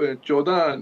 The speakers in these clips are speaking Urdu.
14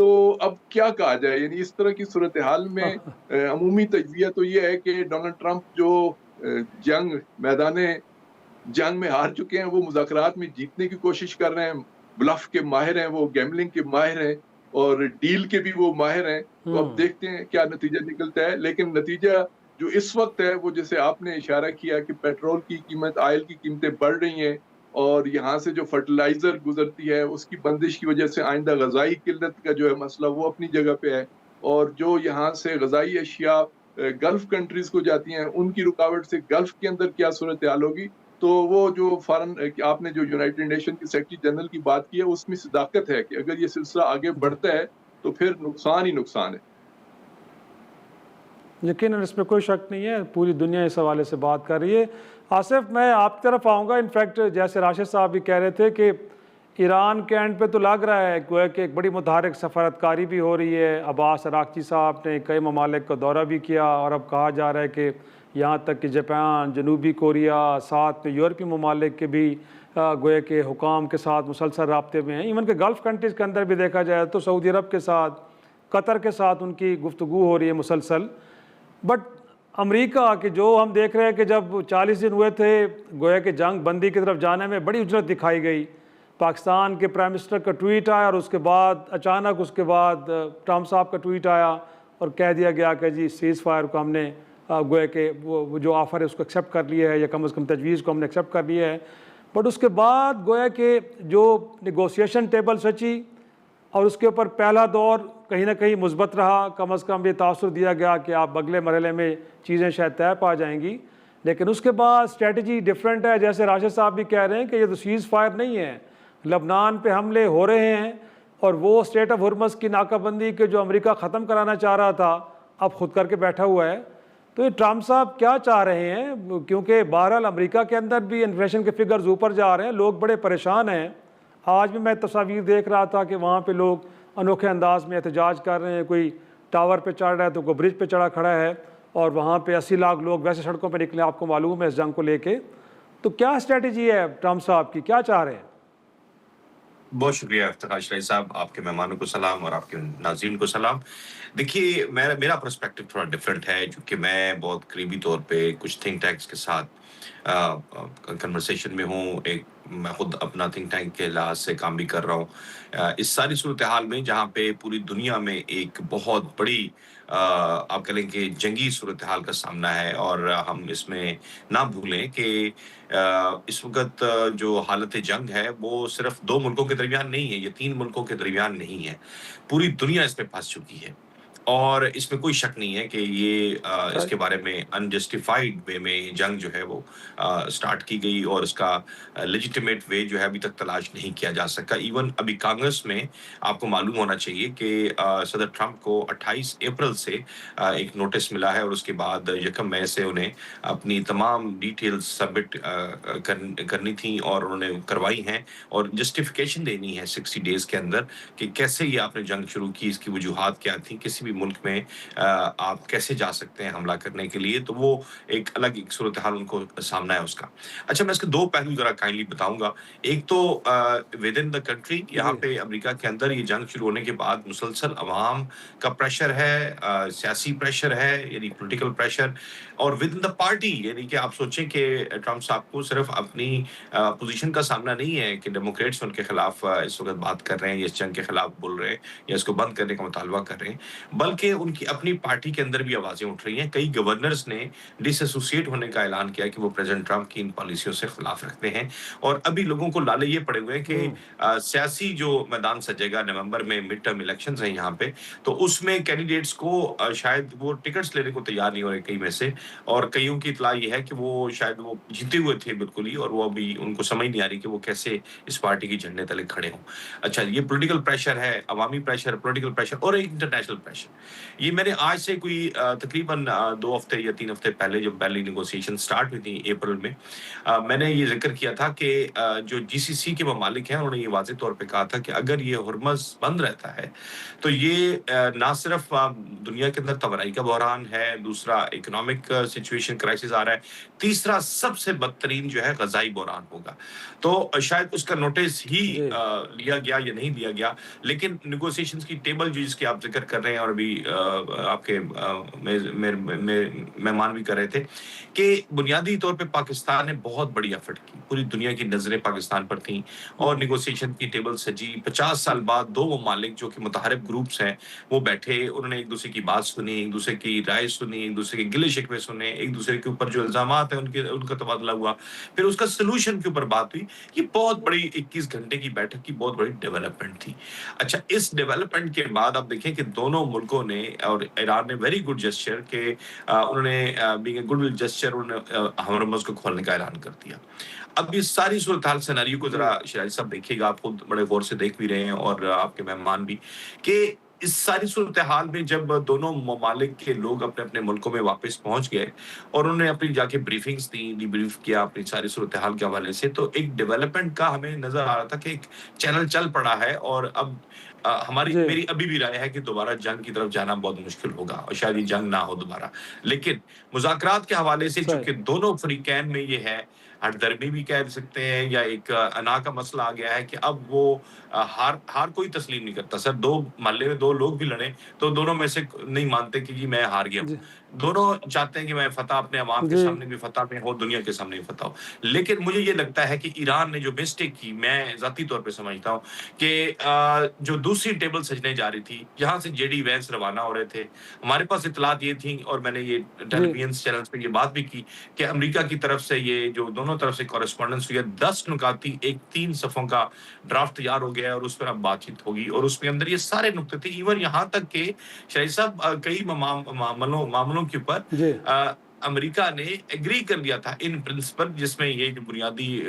تو اب کیا کہا جائے؟ یعنی اس طرح کی صورتحال میں عمومی تجزیہ تو یہ ہے کہ ڈونلڈ ٹرمپ جو جنگ میدان جنگ میں ہار چکے ہیں، وہ مذاکرات میں جیتنے کی کوشش کر رہے ہیں، بلف کے ماہر ہیں، وہ گیملنگ کے ماہر ہیں اور ڈیل کے بھی وہ ماہر ہیں. تو اب دیکھتے ہیں کیا نتیجہ نکلتا ہے. لیکن نتیجہ جو اس وقت ہے وہ جیسے آپ نے اشارہ کیا کہ پیٹرول کی قیمت، آئل کی قیمتیں بڑھ رہی ہیں اور یہاں سے جو فرٹیلائزر گزرتی ہے اس کی بندش کی وجہ سے آئندہ غذائی قلت کا جو ہے مسئلہ وہ اپنی جگہ پہ ہے، اور جو یہاں سے غذائی اشیاء گلف کنٹریز کو جاتی ہیں ان کی رکاوٹ سے گلف کے اندر کیا صورتحال ہوگی. تو وہ جو فارن آپ نے جو یونائٹڈ نیشن کے سیکرٹری جنرل کی بات کی ہے اس میں صداقت ہے کہ اگر یہ سلسلہ آگے بڑھتا ہے تو پھر نقصان ہی نقصان ہے. یقیناً اس میں کوئی شک نہیں ہے، پوری دنیا اس حوالے سے بات کر رہی ہے. آصف، میں آپ کی طرف آؤں گا. انفیکٹ جیسے راشد صاحب بھی کہہ رہے تھے کہ ایران کے اینڈ پہ تو لگ رہا ہے گویا کہ ایک بڑی متحرک سفارتکاری بھی ہو رہی ہے. عباس اراغچی صاحب نے کئی ممالک کا دورہ بھی کیا اور اب کہا جا رہا ہے کہ یہاں تک کہ جاپان، جنوبی کوریا، ساتھ میں یورپی ممالک کے بھی گویا کہ حکام کے ساتھ مسلسل رابطے میں ہیں. ایون کہ گلف کنٹریز کے اندر بھی دیکھا جائے تو سعودی عرب کے ساتھ، قطر کے ساتھ ان کی گفتگو ہو رہی ہے مسلسل. بٹ امریکہ کہ جو ہم دیکھ رہے ہیں کہ جب 40 دن ہوئے تھے گویا کہ جنگ بندی کی طرف جانے میں بڑی اجرت دکھائی گئی. پاکستان کے پرائم منسٹر کا ٹویٹ آیا اور اس کے بعد اچانک اس کے بعد ٹرمپ صاحب کا ٹویٹ آیا اور کہہ دیا گیا کہ جی سیز فائر کو ہم نے گویا کہ وہ جو آفر ہے اس کو ایکسیپٹ کر لیا ہے، یا کم از کم تجویز کو ہم نے ایکسیپٹ کر لیا ہے. بٹ اس کے بعد گویا کہ جو نیگوسیشن ٹیبل سچی اور اس کے اوپر پہلا دور کہیں نہ کہیں مثبت رہا. کم از کم یہ تاثر دیا گیا کہ آپ اگلے مرحلے میں چیزیں شاید طے پا جائیں گی. لیکن اس کے بعد اسٹریٹجی ڈیفرنٹ ہے. جیسے راشد صاحب بھی کہہ رہے ہیں کہ یہ تو سیز فائر نہیں ہے، لبنان پہ حملے ہو رہے ہیں اور وہ اسٹریٹ آف ہرمز کی ناکہ بندی کے جو امریکہ ختم کرانا چاہ رہا تھا اب خود کر کے بیٹھا ہوا ہے. تو یہ ٹرمپ صاحب کیا چاہ رہے ہیں؟ کیونکہ بہرحال امریکہ کے اندر بھی انفلیشن کے فگرز اوپر جا رہے ہیں، لوگ بڑے پریشان ہیں. آج بھی میں تصاویر دیکھ رہا تھا کہ وہاں پہ لوگ انوکھے انداز میں احتجاج کر رہے ہیں. کوئی ٹاور پہ چڑھ رہا ہے تو کوئی برج پہ چڑھا کھڑا ہے اور وہاں پہ 80 لاکھ لوگ ویسے سڑکوں پہ نکلے. آپ کو معلوم ہے اس جنگ کو لے کے. تو کیا اسٹریٹجی ہے ٹرمپ صاحب کی، کیا چاہ رہے ہیں؟ بہت شکریہ افتخار شاہی صاحب، آپ کے مہمانوں کو سلام اور آپ کے ناظرین کو سلام. دیکھیے میرا پرسپیکٹو تھوڑا ڈفرینٹ ہے، چونکہ میں بہت قریبی طور پہ کچھ تھنک ٹینکس کے ساتھ کنورسیشن میں ہوں. میں خود اپنا تھنک ٹینک کے لحاظ سے کام بھی کر رہا ہوں. اس ساری صورتحال میں جہاں پہ پوری دنیا میں ایک بہت بڑی آپ کہہ لیں کہ جنگی صورتحال کا سامنا ہے، اور ہم اس میں نہ بھولیں کہ اس وقت جو حالت جنگ ہے وہ صرف 2 ملکوں کے درمیان نہیں ہے، یہ 3 ملکوں کے درمیان نہیں ہے. پوری دنیا اس میں پھنس چکی ہے، اور اس میں کوئی شک نہیں ہے کہ یہ اس کے بارے میں انجسٹیفائڈ وے میں جنگ جو ہے وہ سٹارٹ کی گئی، اور اس کا لیجیٹیمیٹ وے جو ہے ابھی تک تلاش نہیں کیا جا سکا. ایون ابھی کانگریس میں آپ کو معلوم ہونا چاہیے کہ صدر ٹرمپ کو 28 اپریل سے ایک نوٹس ملا ہے، اور اس کے بعد 1 مئی سے انہیں اپنی تمام ڈیٹیلز سبمٹ کرنی تھیں اور انہوں نے کروائی ہیں، اور جسٹیفیکیشن دینی ہے 60 ڈیز کے اندر کہ کیسے یہ آپ نے جنگ شروع کی، اس کی وجوہات کیا تھیں، کسی بھی ملک میں آپ کیسے جا سکتے ہیں حملہ کرنے کے لیے. تو وہ ایک الگ ایک صورتحال ان کو سامنا ہے اس کا. اچھا، میں اس کے 2 پہلو ذرا کائنڈلی بتاؤں گا. ایک تو ود ان دا کنٹری، یہاں پہ امریکہ کے اندر یہ جنگ شروع ہونے کے بعد مسلسل عوام کا پریشر ہے، سیاسی پریشر ہے، یعنی پولیٹیکل پریشر، اور ود ان دا پارٹی. یعنی کہ آپ سوچیں کہ ٹرمپ صاحب کو صرف اپنی پوزیشن کا سامنا نہیں ہے کہ ڈیموکریٹس ان کے خلاف اس وقت بات کر رہے ہیں یا اس جنگ کے خلاف بول رہے ہیں یا اس کو بند کرنے کا مطالبہ کر رہے ہیں، بلکہ ان کی اپنی پارٹی کے اندر بھی آوازیں اٹھ رہی ہیں. کئی گورنرز نے ڈس ایسوسیٹ ہونے کا اعلان کیا کہ وہ پریزیڈنٹ ٹرمپ کی ان پالیسیوں سے خلاف رکھتے ہیں. اور ابھی لوگوں کو لالے یہ پڑے ہوئے ہیں کہ سیاسی جو میدان سجے گا نومبر میں، مڈ ٹرم الیکشنز ہیں یہاں پہ، تو اس میں کینڈیڈیٹس کو شاید وہ ٹکٹس لینے کو تیار نہیں ہو رہے کئی میں سے، اور کئیوں کی اطلاع یہ ہے کہ وہ شاید وہ جیتے ہوئے تھے بالکل ہی، اور وہ ابھی ان کو سمجھ نہیں آ رہی کہ وہ کیسے اس پارٹی کے جھنڈے تلے کھڑے ہوں. اچھا، یہ پولیٹیکل پریشر ہے، عوامی پریشر، پولیٹیکل پریشر، اور ایک انٹرنیشنل پریشر. یہ میں نے آج سے کوئی تقریباً 2 ہفتے یا 3 ہفتے پہلے جب پہلی نیگوسیشن سٹارٹ ہوئی تھی اپریل میں، میں نے یہ ذکر کیا تھا کہ جو جی سی سی کے ممالک ہیں انہوں نے یہ واضح طور پہ کہا تھا کہ اگر یہ ہرمز بند رہتا ہے تو یہ نہ صرف دنیا کے اندر توانائی کا بحران ہے، دوسرا اکنامک سچویشن کرائسس آ رہا ہے، تیسرا سب سے بدترین جو ہے غذائی بحران ہوگا۔ تو شاید اس کا نوٹس ہی جی لیا گیا یا نہیں لیا گیا، لیکن نیگوسیشنز کی ٹیبل جس کی آپ ذکر کر رہے ہیں اور ابھی آپ کے مہمان بھی کر رہے تھے کہ بنیادی طور پہ پاکستان نے بہت بڑی ایفرٹ کی، پوری دنیا کی نظریں پاکستان پر تھیں اور نیگوسیشن کی ٹیبل سجی۔ 50 سال بعد دو ممالک جو کہ متحارب گروپس ہیں وہ بیٹھے، انہوں نے ایک دوسرے کی بات سنی، ایک دوسرے کی رائے سنی، ایک دوسرے کے گلے شکوے سنے، ایک دوسرے کے اوپر جو الزامات ہیں ان کا تبادلہ ہوا، پھر اس کا سلوشن کے اوپر بات ہوئی۔ یہ بہت بڑی 21 گھنٹے کی بیٹھک کی بہت بڑی ڈیولپمنٹ تھی۔ اچھا، اس ڈیولپمنٹ کے بعد آپ دیکھیں کہ دونوں ملکوں نے اور ایران نے ویری گڈ جسچر کہ انہوں نے being a good will gesture انہوں نے ہرمز کو کھولنے کا اعلان کر دیا۔ اب یہ ساری صورتحال سیناریو کو ذرا شہزاد صاحب دیکھیے گا، آپ خود بڑے غور سے دیکھ بھی رہے ہیں اور آپ کے مہمان بھی، کہ اس ساری صورتحال میں جب دونوں ممالک کے لوگ اپنے اپنے ملکوں میں واپس پہنچ گئے اور انہوں نے اپنی جا کے بریفنگز دی، ڈی بریف کیا اپنی ساری صورتحال کے حوالے سے، تو ایک ڈیولپمنٹ کا ہمیں نظر آ رہا تھا کہ ایک چینل چل پڑا ہے اور اب جی میری ابھی بھی رائے ہے کہ دوبارہ جنگ کی طرف جانا بہت مشکل ہوگا اور شاید یہ جنگ نہ ہو دوبارہ، لیکن مذاکرات کے حوالے سے صحیح چونکہ دونوں فریقین میں یہ ہے، ہٹ درمی بھی کہہ سکتے ہیں یا ایک انا کا مسئلہ آ گیا ہے کہ اب وہ ہار کوئی تسلیم نہیں کرتا۔ سر، دو محلے میں دو لوگ بھی لڑیں تو دونوں میں سے نہیں مانتے کہ جی میں ہار گیا جی ہوں، دونوں چاہتے ہیں کہ میں فتح اپنے عوام کے جی سامنے بھی فتح میں ہو، دنیا کے سامنے بھی فتح ہو۔ لیکن مجھے یہ لگتا ہے کہ ایران نے جو مسٹیک کی، میں ذاتی طور پہ سمجھتا ہوں کہ جو دوسری ٹیبل سجنے جا رہی تھی، جہاں سے جے ڈی وینس روانہ ہو رہے تھے، ہمارے پاس اطلاعات یہ تھیں اور میں نے یہ ٹیلی جی ویژن چینلز پہ یہ بات بھی کی کہ امریکہ کی طرف سے یہ جو دونوں طرف سے کورسپونڈنس ہوئی ہے، 10 نکاتی ایک 3 صفوں کا ڈرافٹ تیار ہو گیا ہے اور اس پر اب بات چیت ہوگی اور اس کے اندر یہ سارے نقطے تھے، ایون یہاں تک کہ شاہد صاحب کئی معاملوں کے اوپر جی امریکہ نے ایگری کر لیا تھا ان پرنسپل، جس میں یہ جو بنیادی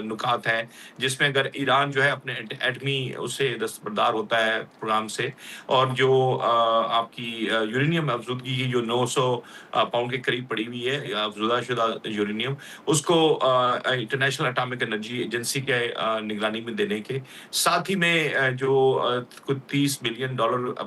نکات ہیں، جس میں اگر ایران جو ہے اپنے ایٹمی اسے دستبردار ہوتا ہے پروگرام سے، اور جو آپ کی یورینیم افزودگی کی جو 900 پاؤنڈ کے قریب پڑی ہوئی ہے افزودہ شدہ یورینیم، اس کو انٹرنیشنل اٹامک انرجی ایجنسی کے نگرانی میں دینے کے ساتھ ہی میں جو کچھ $30 بلین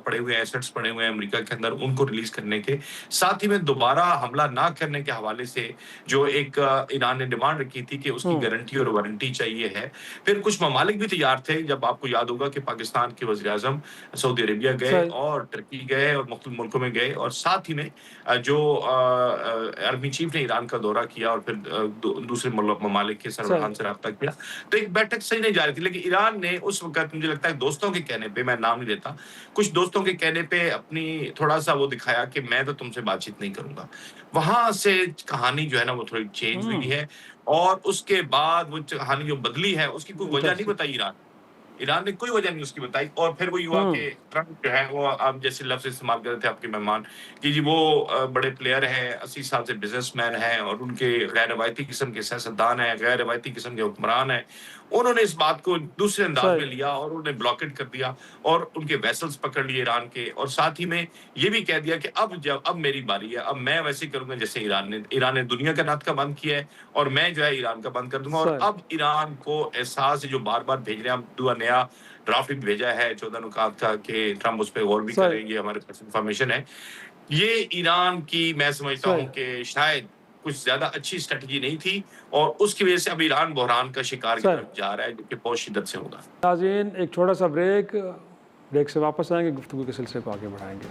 پڑے ہوئے ایسٹس پڑے ہوئے ہیں امریکہ کے اندر، ان کو ریلیز کرنے کے ساتھ ہی میں دوبارہ حملہ نہ کرنے کے حوالے سے جو ایک ایران نے ڈیمانڈ رکھی تھی کہ اس کی گارنٹی اور وارنٹی چاہیے ہے۔ پھر کچھ ممالک بھی تیار تھے، جب آپ کو یاد ہوگا کہ پاکستان کے وزیر اعظم سعودی عربیہ گئے صحیح اور ترکی گئے اور مختلف ملکوں میں گئے، اور ساتھ ہی میں جو آرمی چیف نے ایران کا دورہ کیا اور پھر دوسرے ممالک کے سربراہان سے رابطہ کیا، تو ایک بیٹھک صحیح نہیں جا رہی تھی، لیکن ایران نے اس وقت مجھے لگتا ہے دوستوں کے کہنے پہ، میں نام نہیں لیتا، کچھ دوستوں کے کہنے پہ اپنی تھوڑا سا وہ دکھایا کہ میں تو تم سے بات چیت نہیں کروں گا۔ وہاں سے کہانی جو ہے نا وہ تھوڑی چینج ہوئی ہے، اور اس کے بعد وہ کہانی جو بدلی ہے اس کی کوئی وجہ نہیں بتائی ایران نے کوئی وجہ نہیں اس کی بتائی، اور پھر وہ ہوا کہ ٹرمپ جو ہے وہ آپ جیسے لفظ استعمال کر رہے تھے آپ کے مہمان کہ جی وہ بڑے پلیئر ہیں، 80 سال سے بزنس مین ہیں اور ان کے غیر روایتی قسم کے سیاستدان ہیں، غیر روایتی قسم کے حکمران ہیں، انہوں نے اس بات کو دوسرے انداز میں لیا اور انہوں نے بلاکٹ کر دیا اور ان کے ویسلز پکڑ لیے ایران کے، اور ساتھ ہی میں یہ بھی کہہ دیا کہ اب میری باری ہے، اب میں ویسے کروں گا جیسے ایران نے دنیا کا نعت کا بند کیا ہے اور میں جو ہے ایران کا بند کر دوں گا، اور اب ایران کو احساس جو بار بار بھیج رہے ہیں، اب دو نیا ڈرافٹ بھیجا ہے 14 نکات کا کہ ٹرمپ اس پہ غور بھی کریں، یہ ہمارے پاس انفارمیشن ہے۔ یہ ایران کی میں سمجھتا ہوں کہ شاید کچھ زیادہ اچھی اسٹریٹجی نہیں تھی، اور اس کی وجہ سے اب ایران بحران کا شکار کی طرف جا رہا ہے، جو کہ بہت شدت سے ہوگا۔ ناظرین، ایک چھوٹا سا بریک سے واپس آئیں گے، گفتگو کے سلسلے کو آگے بڑھائیں گے۔